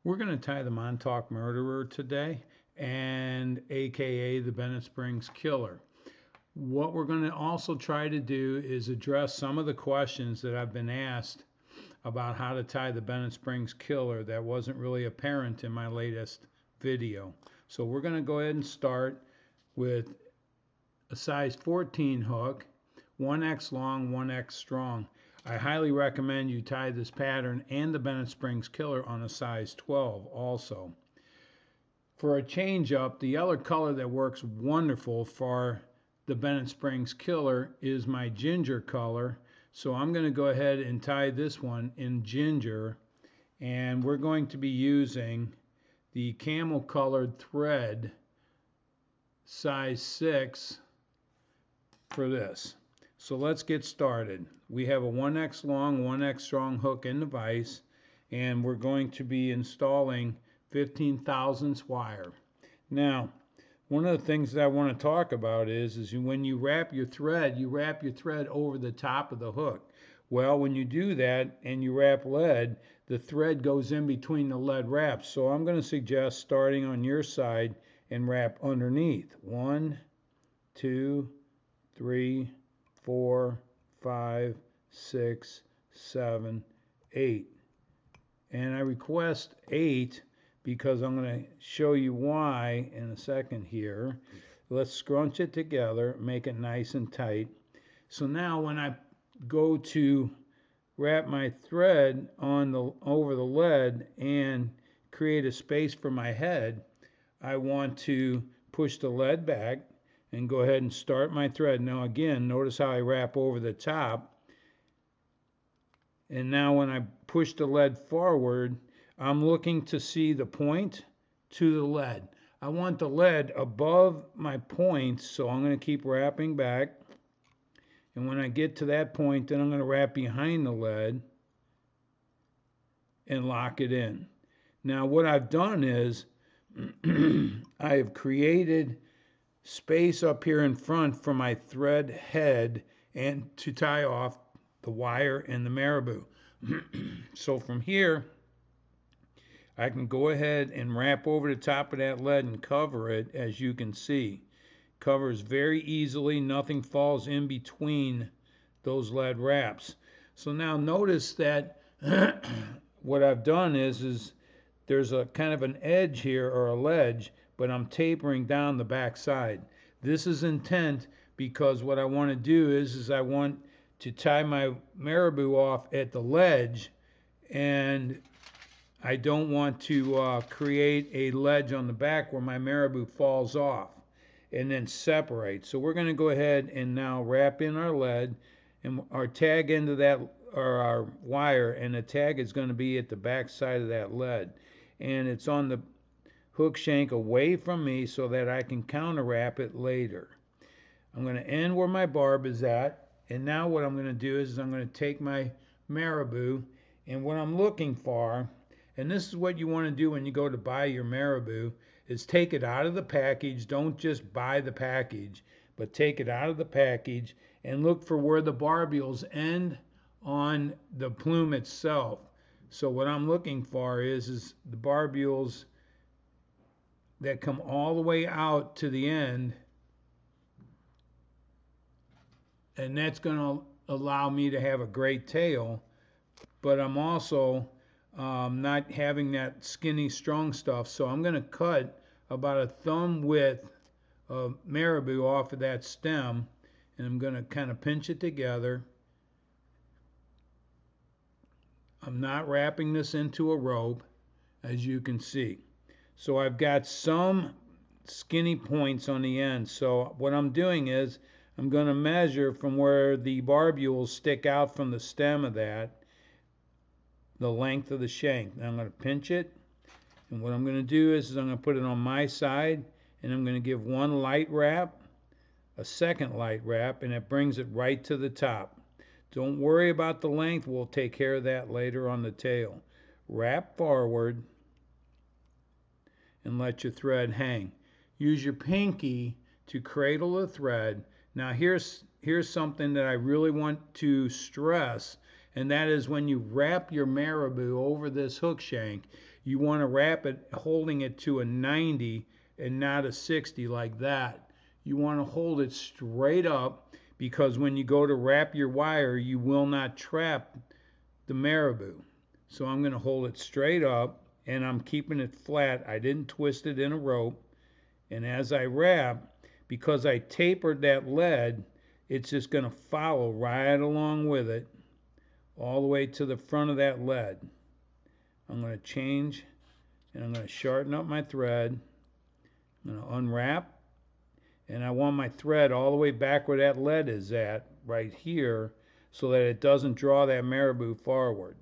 We're going to tie the Montauk murderer today, and aka the Bennett Springs Killer. What we're going to also try to do is address some of the questions that I've been asked about how to tie the Bennett Springs Killer that wasn't really apparent in my latest video. So we're going to go ahead and start with a size 14 hook, 1x long, 1x strong. I highly recommend you tie this pattern and the Bennett Springs Killer on a size 12 also. For a change up, the other color that works wonderful for the Bennett Springs Killer is my ginger color. So I'm going to go ahead and tie this one in ginger, and we're going to be using the camel colored thread size 6 for this. So let's get started. We have a 1x long, 1x strong hook in the vise, and we're going to be installing 15 thousandths wire. Now, one of the things that I want to talk about is when you wrap your thread over the top of the hook. Well, when you do that and you wrap lead, the thread goes in between the lead wraps. So I'm going to suggest starting on your side and wrap underneath. 1, 2, 3, 4, 5, 6, 7, 8. And I request 8 because I'm going to show you why in a second here. Let's scrunch it together, make it nice and tight. So now when I go to wrap my thread over the lead and create a space for my head, I want to push the lead back and go ahead and start my thread. Now again, notice how I wrap over the top. And now when I push the lead forward, I'm looking to see the point to the lead. I want the lead above my point, so I'm going to keep wrapping back. And when I get to that point, then I'm going to wrap behind the lead and lock it in. Now what I've done is I have created space up here in front for my thread head and to tie off the wire and the Marabou. So from here, I can go ahead and wrap over the top of that lead and cover it. As you can see, covers very easily, nothing falls in between those lead wraps. So now notice that what I've done is there's a kind of an edge here or a ledge, but I'm tapering down the back side. This is intent because what I want to do is I want to tie my Marabou off at the ledge, and I don't want to create a ledge on the back where my Marabou falls off and then separate. So we're going to go ahead and now wrap in our lead and our tag into that, or our wire, and the tag is going to be at the back side of that lead, and it's on the hook shank away from me so that I can counter wrap it later. I'm going to end where my barb is at, and now what I'm going to do is I'm going to take my Marabou, and what I'm looking for, and this is what you want to do when you go to buy your Marabou, is take it out of the package. Don't just buy the package, but take it out of the package and look for where the barbules end on the plume itself. So what I'm looking for is the barbules that come all the way out to the end, and that's going to allow me to have a great tail, but I'm also not having that skinny strong stuff. So I'm going to cut about a thumb width of Marabou off of that stem, and I'm going to kind of pinch it together. I'm not wrapping this into a rope, as you can see. So I've got some skinny points on the end. So what I'm doing is I'm going to measure from where the barbules stick out from the stem of that, the length of the shank. Now I'm going to pinch it, and what I'm going to do is I'm going to put it on my side, and I'm going to give one light wrap, a second light wrap, and it brings it right to the top. Don't worry about the length. We'll take care of that later on the tail. Wrap forward and let your thread hang. Use your pinky to cradle the thread. Now here's something that I really want to stress, and that is when you wrap your Marabou over this hook shank, you want to wrap it holding it to a 90 and not a 60 like that. You want to hold it straight up, because when you go to wrap your wire, you will not trap the marabou. So I'm going to hold it straight up, and I'm keeping it flat. I didn't twist it in a rope. And as I wrap, because I tapered that lead, it's just going to follow right along with it all the way to the front of that lead. I'm going to change, and I'm going to shorten up my thread. I'm going to unwrap, and I want my thread all the way back where that lead is at, right here, so that it doesn't draw that marabou forward.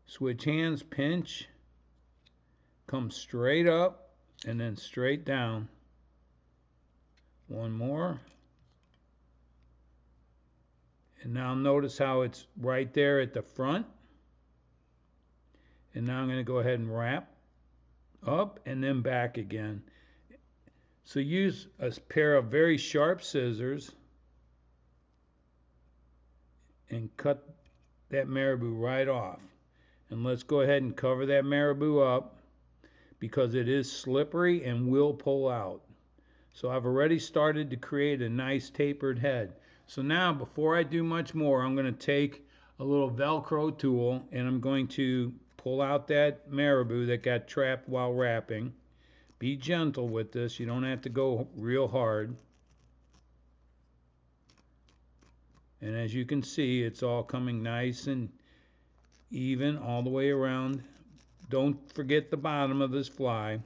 Switch hands, pinch, come straight up, and then straight down. One more. And now notice how it's right there at the front. And now I'm going to go ahead and wrap up and then back again. So use a pair of very sharp scissors and cut that marabou right off. And let's go ahead and cover that marabou up, because it is slippery and will pull out. So I've already started to create a nice tapered head. So now, before I do much more, I'm going to take a little Velcro tool, and I'm going to pull out that marabou that got trapped while wrapping. Be gentle with this. You don't have to go real hard. And as you can see, it's all coming nice and even all the way around. Don't forget the bottom of this fly.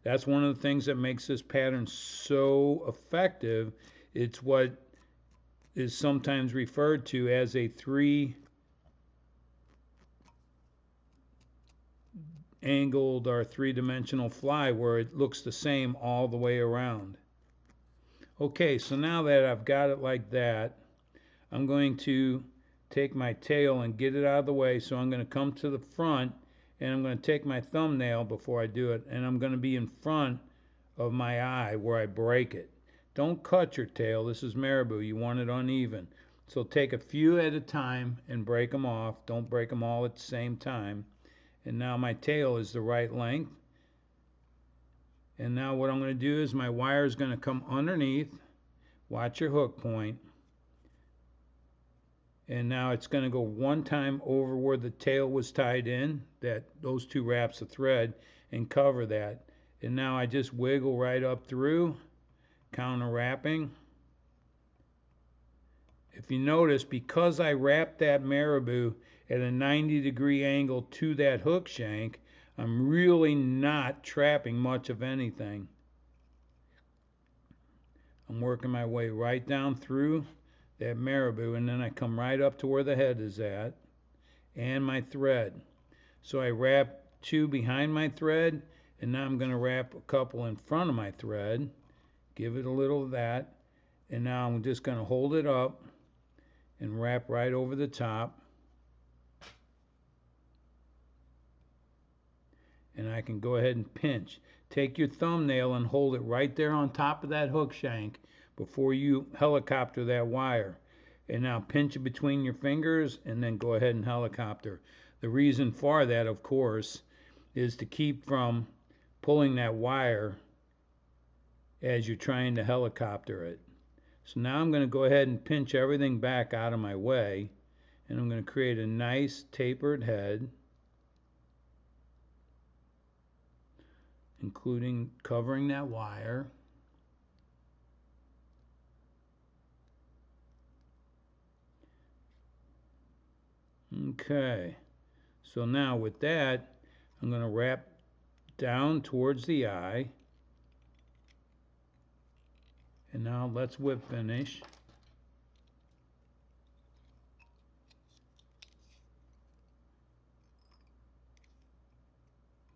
That's one of the things that makes this pattern so effective. It's what is sometimes referred to as a three-angled or three-dimensional fly, where it looks the same all the way around. Okay, so now that I've got it like that, I'm going to take my tail and get it out of the way. So I'm going to come to the front, and I'm going to take my thumbnail before I do it, and I'm going to be in front of my eye where I break it. Don't cut your tail. This is marabou. You want it uneven. So take a few at a time and break them off. Don't break them all at the same time. And now my tail is the right length. And now what I'm going to do is my wire is going to come underneath. Watch your hook point. And now it's going to go one time over where the tail was tied in, those two wraps of thread, and cover that. And now I just wiggle right up through, counter wrapping. If you notice, because I wrapped that marabou at a 90-degree angle to that hook shank, I'm really not trapping much of anything. I'm working my way right down through that marabou, and then I come right up to where the head is at, and my thread. So I wrap two behind my thread, and now I'm going to wrap a couple in front of my thread, give it a little of that, and now I'm just going to hold it up and wrap right over the top. And I can go ahead and pinch. Take your thumbnail and hold it right there on top of that hook shank before you helicopter that wire. And now pinch it between your fingers and then go ahead and helicopter. The reason for that, of course, is to keep from pulling that wire as you're trying to helicopter it. So now I'm going to go ahead and pinch everything back out of my way, and I'm going to create a nice tapered head, including covering that wire. Okay, so now with that, I'm going to wrap down towards the eye. And now let's whip finish.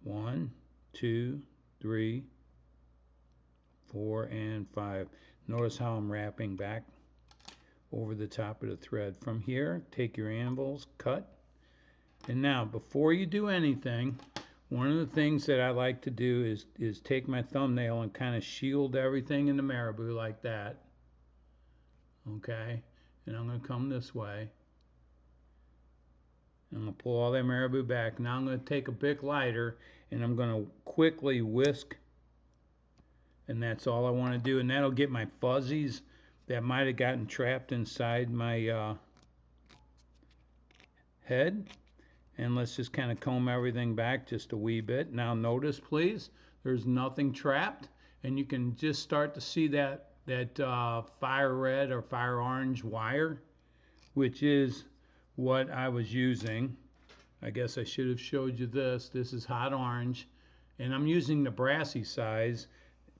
One, two, 3, 4, and 5. Notice how I'm wrapping back over the top of the thread. From here, take your anvils, cut. And now, before you do anything, one of the things that I like to do is take my thumbnail and kind of shield everything in the marabou like that. Okay? And I'm going to come this way. I'm going to pull all that marabou back. Now I'm going to take a big lighter and I'm going to quickly whisk, and that's all I want to do, and that'll get my fuzzies that might have gotten trapped inside my head. And let's just kind of comb everything back just a wee bit. Now notice, please, there's nothing trapped, and you can just start to see that fire red or fire orange wire, which is what I was using. I guess I should have showed you this. This is hot orange, and I'm using the brassy size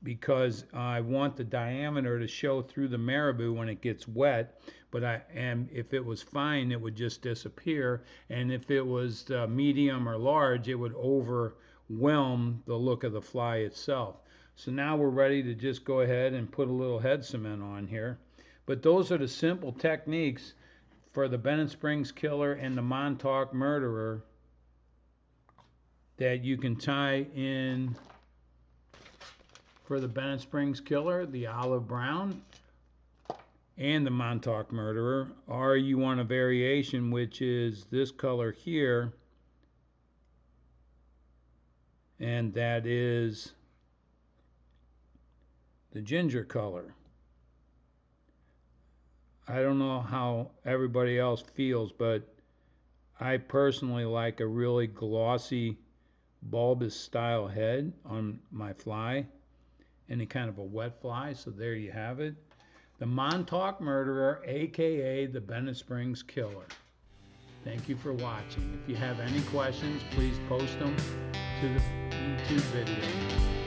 because I want the diameter to show through the marabou when it gets wet. But if it was fine, it would just disappear, and if it was medium or large, it would overwhelm the look of the fly itself. So now we're ready to just go ahead and put a little head cement on here. But those are the simple techniques for the Bennett Springs Killer and the Montauk Murderer that you can tie in for the Bennett Springs Killer, the olive brown, and the Montauk Murderer. Or you want a variation, which is this color here, and that is the ginger color. I don't know how everybody else feels, but I personally like a really glossy bulbous style head on my fly, any kind of a wet fly. So there you have it, the Montauk Murderer, aka the Bennett Springs Killer. Thank you for watching. If you have any questions, please post them to the YouTube video.